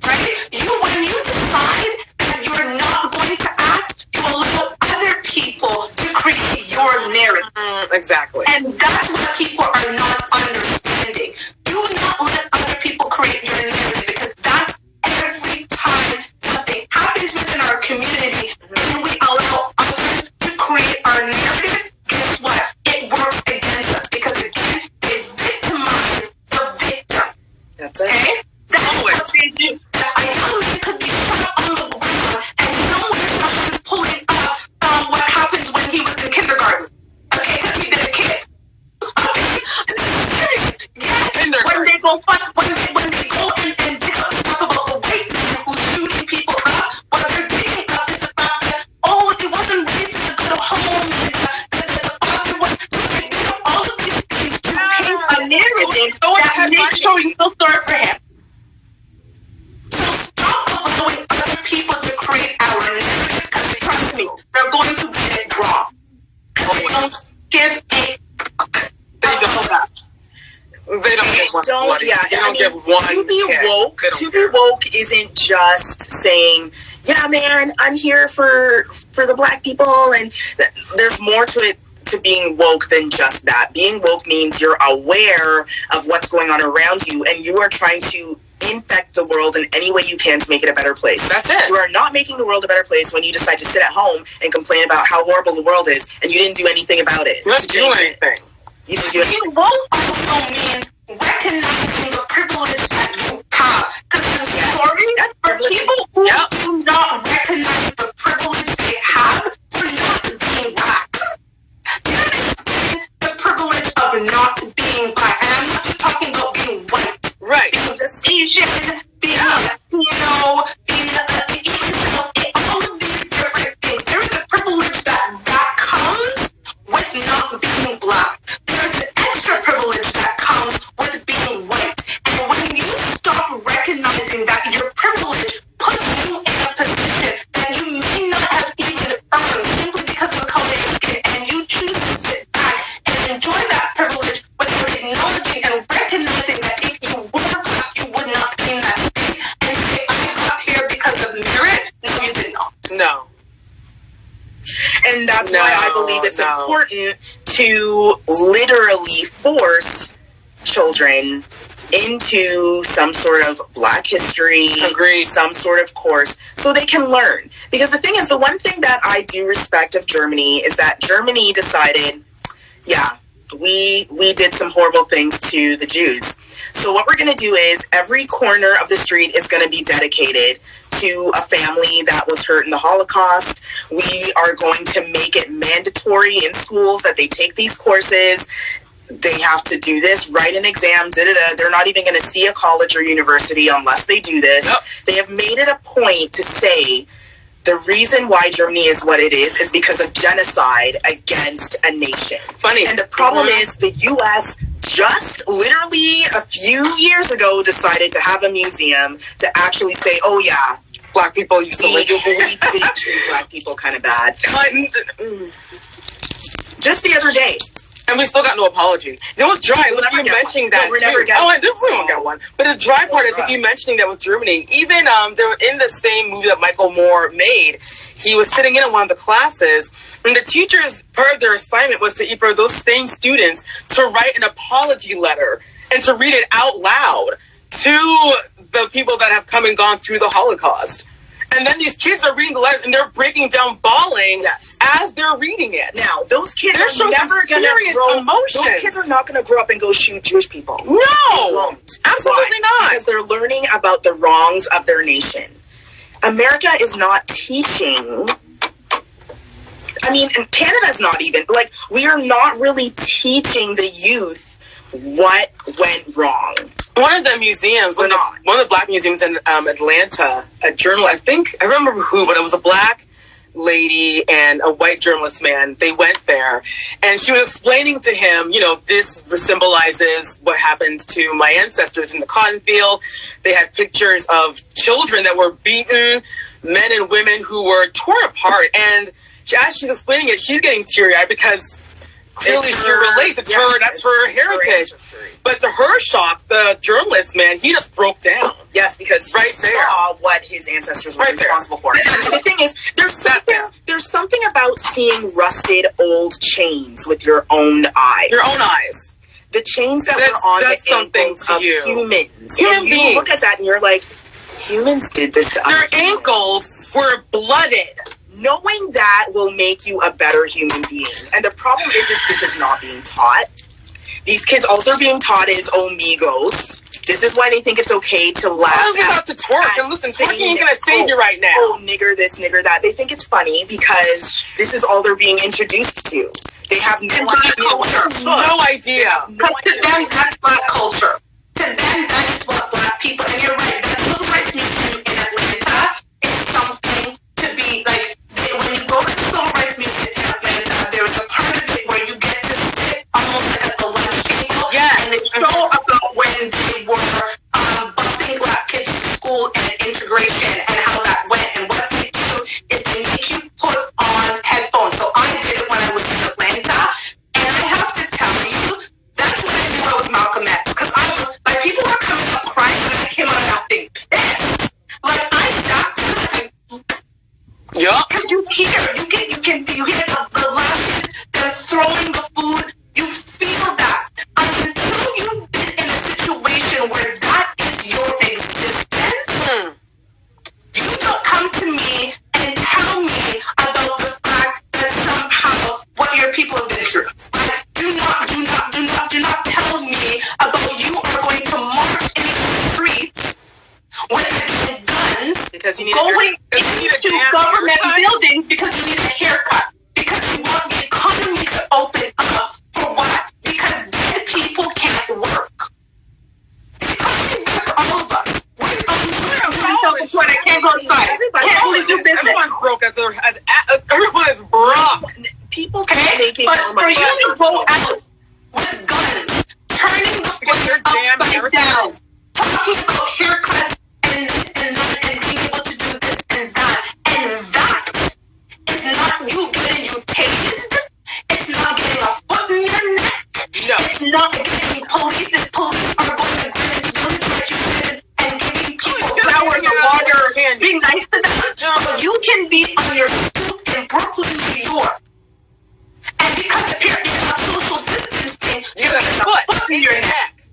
Right? When you decide that you're not going to act, you allow other people to create your narrative. Exactly. And that's what people are not understanding. Do not let other people create your narrative, because that's every time something happens within our community and we allow others to create our narrative, guess what? It works against us, because again, they victimize the victim. That's it. Okay? That's what they do. A young man could be shot on the ground and somewhere someone is pulling up what happens when he was in kindergarten. Okay, because he's been a kid. Okay? This is serious. Yes. When they go and dig up stuff about the white man who's shooting people up, what they're digging up is the fact that, oh, it wasn't racist to go to home, and the father was doing all of these things to paint a narrative that makes sure you feel sorry for him. So stop allowing other people to create our narrative, because trust me, they're going to get it wrong. Because they don't give a... They don't give one. To be woke isn't just saying, yeah, man, I'm here for the Black people, and there's more to it, to being woke, than just that. Being woke means you're aware of what's going on around you, and you are trying to infect the world in any way you can to make it a better place. That's it. You are not making the world a better place when you decide to sit at home and complain about how horrible the world is, and you didn't do anything about it. You didn't do anything. You didn't do anything. Being woke also means recognizing the privilege that you have. Because I'm sorry, for people who do not recognize the privilege they have for not being Black. You understand the privilege of not being Black. And I'm not just talking about being white. Right. Being Asian, being Latino, being all of these different things. There is a privilege that comes with not important to literally force children into some sort of Black history, some sort of course, so they can learn. Because the thing is, the one thing that I do respect of Germany is that Germany decided, yeah, we did some horrible things to the Jews. So what we're going to do is every corner of the street is going to be dedicated to a family that was hurt in the Holocaust. We are going to make it mandatory in schools that they take these courses. They have to do this, write an exam, They're not even going to see a college or university unless they do this. Yep. They have made it a point to say the reason why Germany is what it is because of genocide against a nation. Funny. And the problem is the U.S. just literally a few years ago decided to have a museum to actually say, oh yeah, Black people used to live. We did treat Black people kind of bad. Just the other day. And we still got no apology. It was dry. Look, you mentioning that we're too. Never getting I won't get one. But the dry part is if you mentioning that with Germany. Even they were in the same movie that Michael Moore made. He was sitting in one of the classes, and the teachers, part of their assignment was to for those same students to write an apology letter and to read it out loud to the people that have come and gone through the Holocaust. And then these kids are reading the letter and they're breaking down, bawling as they're reading it. Now, those kids are never going to grow. Those kids are not going to grow up and go shoot Jewish people. No, they won't. Absolutely not. Because they're learning about the wrongs of their nation. America is not teaching. I mean, and Canada's not even we are not really teaching the youth what went wrong. One of the museums, one of the Black museums in Atlanta, a journalist, I remember who, but it was a Black lady and a white journalist man. They went there and she was explaining to him, this symbolizes what happened to my ancestors in the cotton field. They had pictures of children that were beaten, men and women who were torn apart. And as she's explaining it, she's getting teary-eyed because clearly she relates. That's her heritage. But to her shock, the journalist man, he just broke down. Yes, because he saw what his ancestors were responsible for. And the thing is, there's something about seeing rusted old chains with your own eyes. Your own eyes. The chains that were on the ankles of humans. Human beings. You look at that and you're like, humans did this to us. Their ankles were blooded. Knowing that will make you a better human being. And the problem is this is not being taught. These kids also being taught is amigos. This is why they think it's okay to laugh. I don't have to twerk. And listen, twerking ain't going to save you right now. Oh, nigger this, nigger that. They think it's funny because this is all they're being introduced to. They have no idea. No idea. Because to them, that's Black culture. To them, that's what Black people, and you're right, the Civil Rights Museum in Atlanta is something to be when you go to the Civil Rights Museum in Atlanta, there's a part of it where you get to sit almost like at the lunch table. Yes. And it's so about when they were busing Black kids to school and integration and how that went. And what they do is they make you put on headphones. So I did it when I was in Atlanta. And I have to tell you, that's when I knew I was Malcolm X. Because I was, people were coming up crying when I came out of that thing pissed. I sat there. Yup. You hear the lashes, they're throwing the food, you feel that. Until you've been in a situation where that is your existence, you don't come to me and tell me about the fact that somehow what your people have been through. Do not tell me about you are going to march in the streets with guns. Because you need going into government buildings because you need a haircut. Because you want the economy to open up. For what? Because dead people can't work. The economy is better for all of us. When I can't go outside. Can't only do business. Everyone's broke everyone is broke. People can't make it. But for you to go out with guns, turning the foot upside down, talking about haircuts and being able to do this and that, and that is not you getting you tased. It's not getting a foot in your neck. No. It's not getting police. If police are going to Greenwich Village like you said and giving people flowers or water, being nice to them. You can be on your stoop in Brooklyn, New York. And in your neck.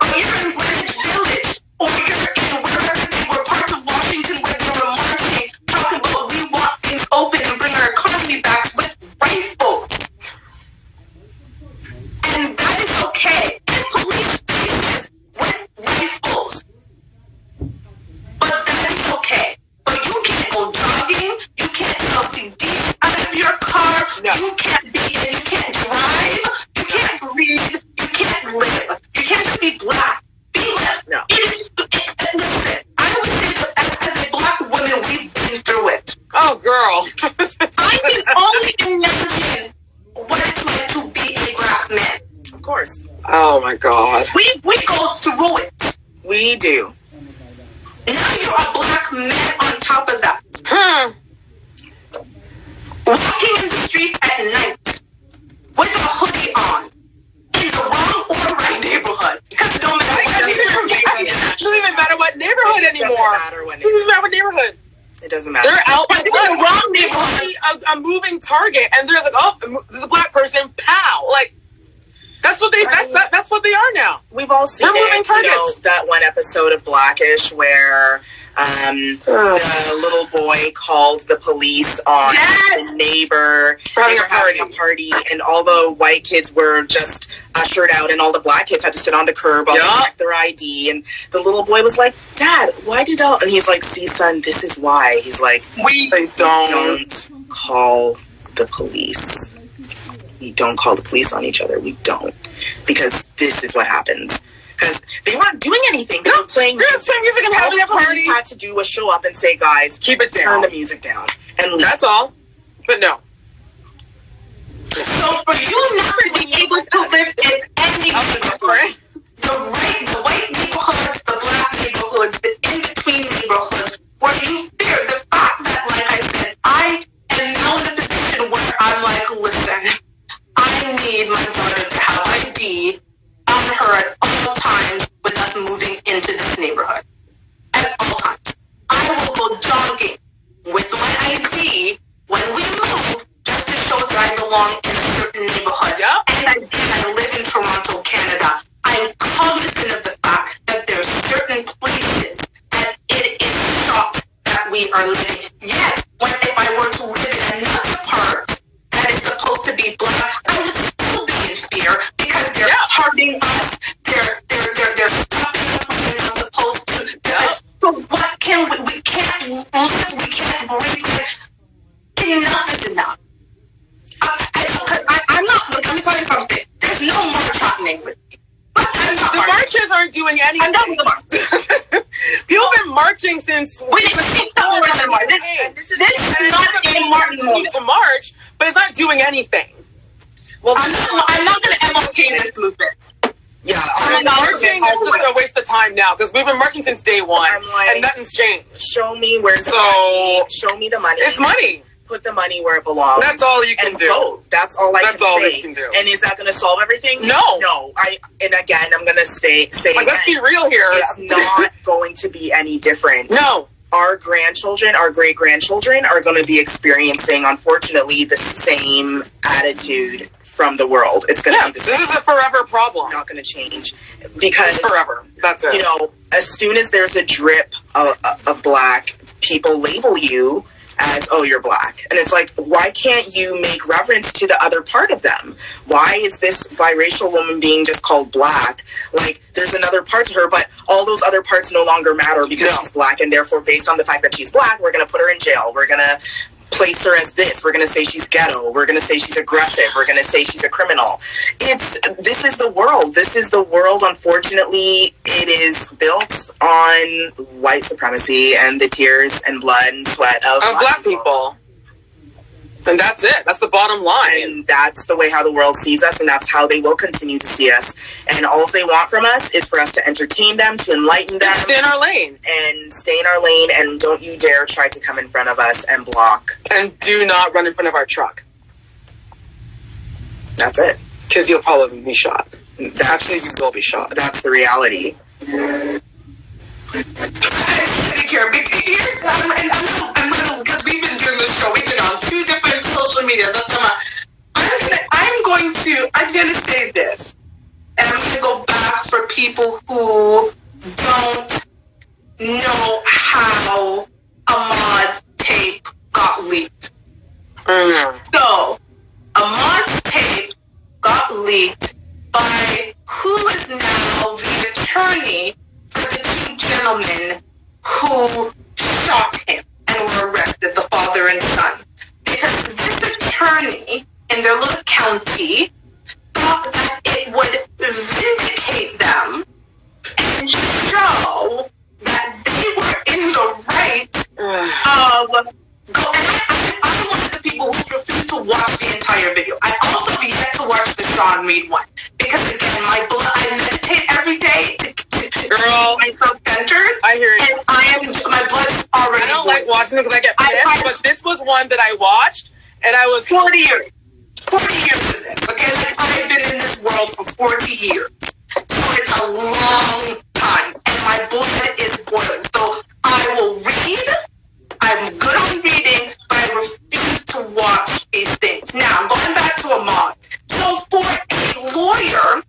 Or you're in Greenwich Village, or you're in wherever they were parts of Washington where they were marching, talking about we want things open and bring our economy back with rifles. And that is okay. And police cases with rifles. But that is okay. But you can't go jogging, you can't sell CDs out of your car, you can't drive, you can't breathe, you can't live. You can't just be black. Be black. No. Listen, I would say that as a black woman, we've been through it. Oh, girl. I can only imagine what it's like to be a black man. Of course. Oh, my God. We go through it. We do. Now you're a black man on top of that. Walking in the streets at night with a hoodie on in the wrong or right neighborhood. Because no matter what neighborhood. It doesn't even matter what neighborhood anymore. It doesn't matter what neighborhood. It doesn't matter. They're out in the wrong neighborhood. A moving target, and there's like, oh, there's a black person. Pow! Like that's what that's what they are now. We've all seen that one episode of Blackish where the little boy called the police on his neighbor. They were having a party, and all the white kids were just ushered out, and all the black kids had to sit on the curb while they checked their ID. And the little boy was like, "Dad, why did all?" And he's like, "See, son, this is why." He's like, "We don't call the police. We don't call the police on each other. We don't, because this is what happens." Because they weren't doing anything. They were playing music and having a party. Had to do was show up and say, "Guys, keep it down. Turn the music down." And leave. That's all. But no. So for you not to be able to live in any neighborhood, the white neighborhoods, the black neighborhoods, the in-between neighborhoods, where you fear the fact that, like I said, I am now in a position where I'm like, listen, I need my daughter to have ID on her at all times with us moving into this neighborhood. At all times. I will go jogging with my ID when we move just to show that I belong in a certain neighborhood. And I live in Toronto, Canada. I'm cognizant of the fact that there are certain places that it is shocked that we are living. Yes, if I were to live in another part that is supposed to be black, I would still be in fear because they're hurting us. They're stopping us when we're not supposed to. So what can we can't live, we can't breathe. Enough is enough. I'm not, let me tell you something. There's no march happening with me. The marches aren't doing anything. People have been marching since. This is not a march movement to march, but it's not doing anything. Well, I'm not going to MLK this movement. Yeah, marching is just a waste of time now because we've been marching since day one, and nothing's changed. Show me where's the money. Show me the money. It's money. Put the money where it belongs. That's all you can do. Vote. That's all I can say. That's all you can do. And is that going to solve everything? No. No. And again, I'm going to say let's be real here. It's not going to be any different. No. Our grandchildren, our great-grandchildren are going to be experiencing, unfortunately, the same attitude from the world. It's going to be the same. This is a forever problem. It's not going to change. Because forever. That's it. You know, as soon as there's a drip of black, people label you as, oh, you're black. And it's like, why can't you make reference to the other part of them? Why is this biracial woman being just called black? Like, there's another part to her, but all those other parts no longer matter because she's black, and therefore, based on the fact that she's black, we're going to put her in jail. We're going to place her as this. We're going to say she's ghetto. We're going to say she's aggressive. We're going to say she's a criminal. This is the world. This is the world. Unfortunately, it is built on white supremacy and the tears and blood and sweat of black people. And that's it. That's the bottom line. And that's the way how the world sees us, and that's how they will continue to see us. And all they want from us is for us to entertain them, to enlighten them. Stay in our lane. And stay in our lane, and don't you dare try to come in front of us and block. And do not run in front of our truck. That's it. Because you'll probably be shot. Actually, you will be shot. That's the reality. Because we've been doing this show, we've been on 2 different social media. I'm gonna say this, and I'm gonna go tweet by who is now the attorney for the two gentlemen who shot him and were arrested, the father and son. Because this attorney in their little county thought that it would vindicate them and show that they were in the right of go. And I'm one of the people who refused to watch the entire video. I also have yet to watch the Sean Reed one because again, my blood. I meditate every day to Girl, keep myself centered. I hear you. And my blood is already. I don't like watching it because I get pissed. But this was one that I watched, and I was 40 years. 40 years of this. Okay, like I've been in this world for 40 years. So it's a long time, and my blood is boiling. So I will read. I'm good on reading, but I refuse to watch these things. Now, going back to Ahmaud. So for a lawyer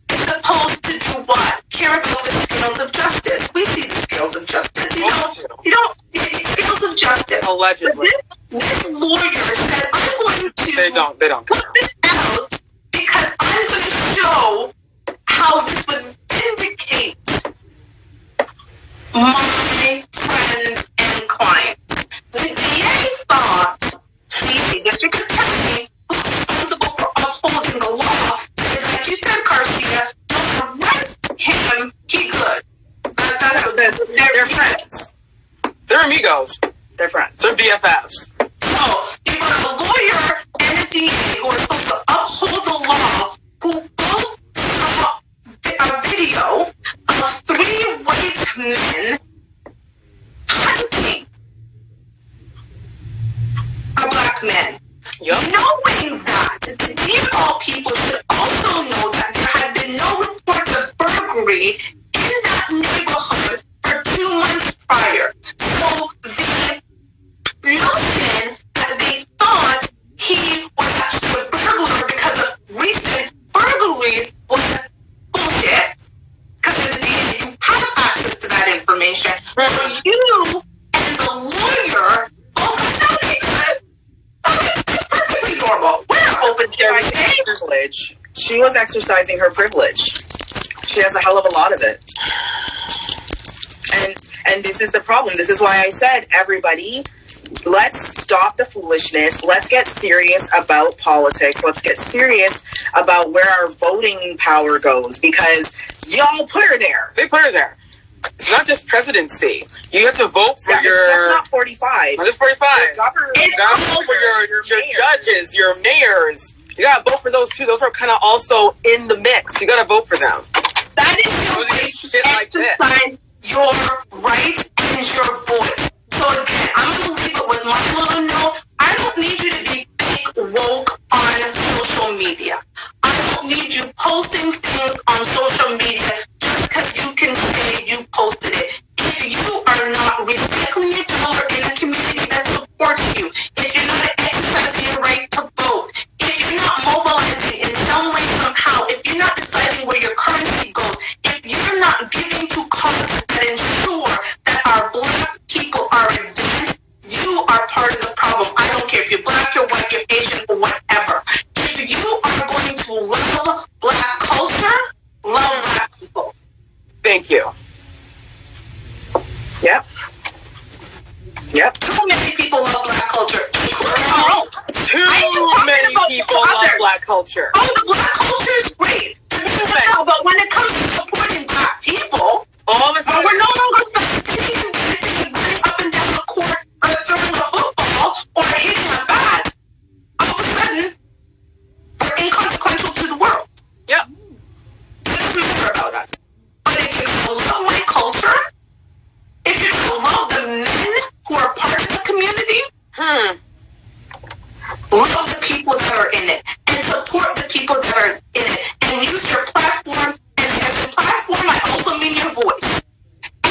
is supposed to do what? Care about the scales of justice. We see the scales of justice. You don't scales of justice. Allegedly. But this lawyer said, I'm going to they don't put this out because I'm going to show how this would vindicate my friends and clients. The DA thought the district attorney who's responsible for upholding the law said, like you said, Garcia, don't arrest him, he could. They're friends. They're amigos. They're friends. They're BFFs. So, you got a lawyer and a DA who are supposed to uphold the law who both saw a video of 3 white men hunting a black man. Yep. Knowing that, these all people should also know that there had been no reports of burglary in that neighborhood for 2 months prior. So the notion that they thought he was actually a burglar because of recent burglaries was bullshit. Because in the DA, you have access to that information. So you and the lawyer both know it. It's perfectly normal. We're open to everything. Privilege. She was exercising her privilege. She has a hell of a lot of it. And this is the problem. This is why I said, everybody, let's stop the foolishness. Let's get serious about politics. Let's get serious about where our voting power goes, because y'all put her there. They put her there. It's not just presidency. You have to vote for your... It's just not 45. Not just 45. Your governor. You gotta vote for your judges, your mayors. You gotta vote for those too. Those are kind of also in the mix. You gotta vote for them. That is your way to exercise your right and your voice. So again, I'm going to leave it with my little note. I don't need you to be big woke on social media. I don't need you posting things on social media just because you can say you posted it. If you are not recycling your dollar in a community that supports you, if you're not exercising your right to vote, if you're not mobilizing in some way, somehow, if you're not deciding where your currency goes, if you're not giving to causes that ensure that our black people are advanced, you are part of the problem. I don't care if you're black, you're white, you're Asian, or whatever. If you are going to love black culture, love black people. Thank you. Yep. Too many people love black culture. Too many people love black culture. Oh, the black culture is great. No, but when it comes to supporting black people, all of a sudden, we're no longer sitting running up and down the court or throwing a football or hitting a bat. All of a sudden, we're inconsequential to the world. Yep. Let's remember about us. But if you love white culture, if you love the men who are part of the community, love the people that are in it and support the people that are in it and use your platform. And as a platform, I also mean your voice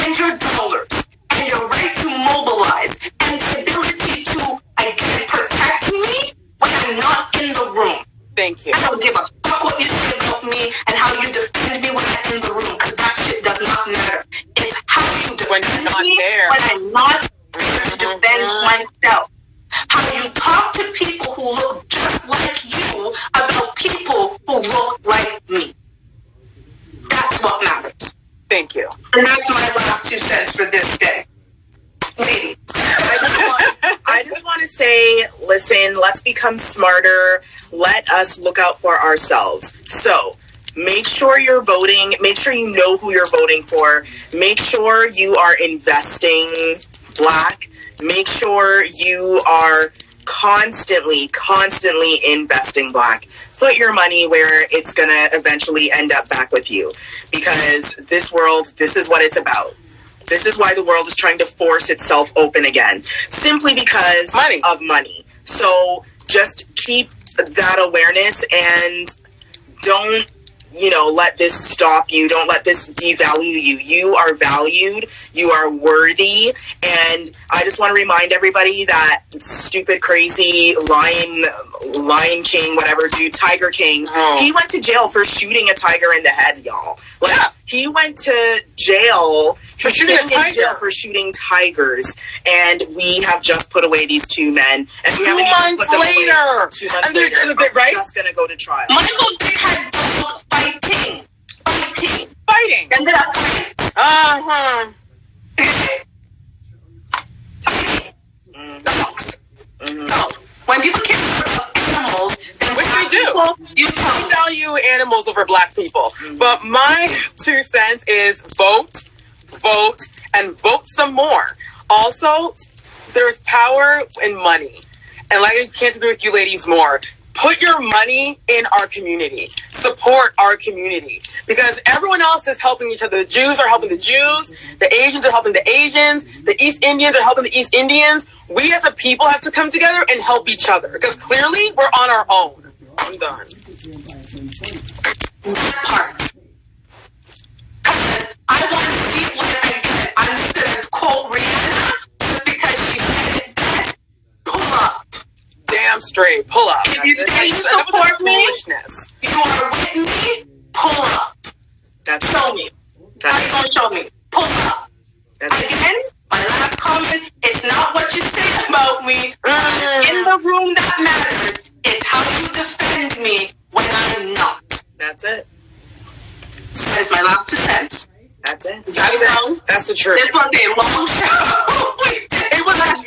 and your dollars and your right to mobilize and the ability to, again, protect me when I'm not in the room. Thank you. I don't give a fuck what you say about me and how you defend me when I'm in the room, because that shit does not matter. It's how you defend me when I'm not there to defend myself. How you talk to people who look become smarter. Let us look out for ourselves. So make sure you're voting. Make sure you know who you're voting for. Make sure you are investing Black. Make sure you are constantly investing Black. Put your money where it's going to eventually end up back with you. Because this world, this is what it's about. This is why the world is trying to force itself open again. Simply because of money. So just keep that awareness and don't, let this stop you. Don't let this devalue you. You are valued. You are worthy. And I just want to remind everybody that stupid, crazy Lion King, whatever dude, Tiger King, he went to jail for shooting a tiger in the head, y'all. He went to jail for shooting a tiger. For shooting tigers. And we have just put away these two men. And we haven't even put them away. 2 months later. They're just going to go to trial. Michael Dick had dogs fighting. Ended up fighting. Dogs. So, when people kill animals, which we do. You value animals over Black people. But my 2 cents is vote, and vote some more. Also, there's power in money. And I can't agree with you ladies more. Put your money in our community. Support our community. Because everyone else is helping each other. The Jews are helping the Jews. The Asians are helping the Asians. The East Indians are helping the East Indians. We as a people have to come together and help each other. Because clearly, we're on our own. I'm done. That part. Because I want to see what I get. I'm just going to quote Rihanna just because she said it best. Pull up. Damn straight. Pull up. If you support me, you are with me, pull up. Show me. How you going to show me? Pull up. Again, my last comment, it's not what you say about me. In the room that matters. It's how you defend me when I'm not. That's it. So that is my last percent. That's it. That's the truth. This was a long show.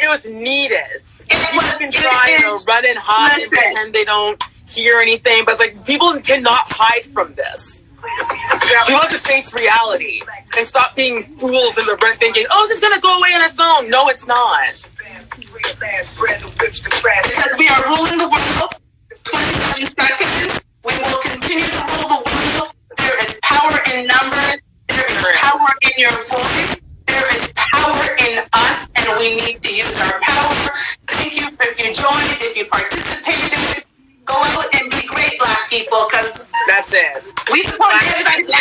It was needed. People can try to run and hide and pretend they don't hear anything, but people cannot hide from this. You have to face reality and stop being fools in the brain thinking, it's just gonna go away on its own. No, it's not. Because we are ruling the world. 27 seconds. We will continue to rule the world. There is power in numbers. There is power in your voice. There is power in us, and we need to use our power. Thank you if you joined, if you participated. Go out and be great, Black people, because that's it. We support everybody.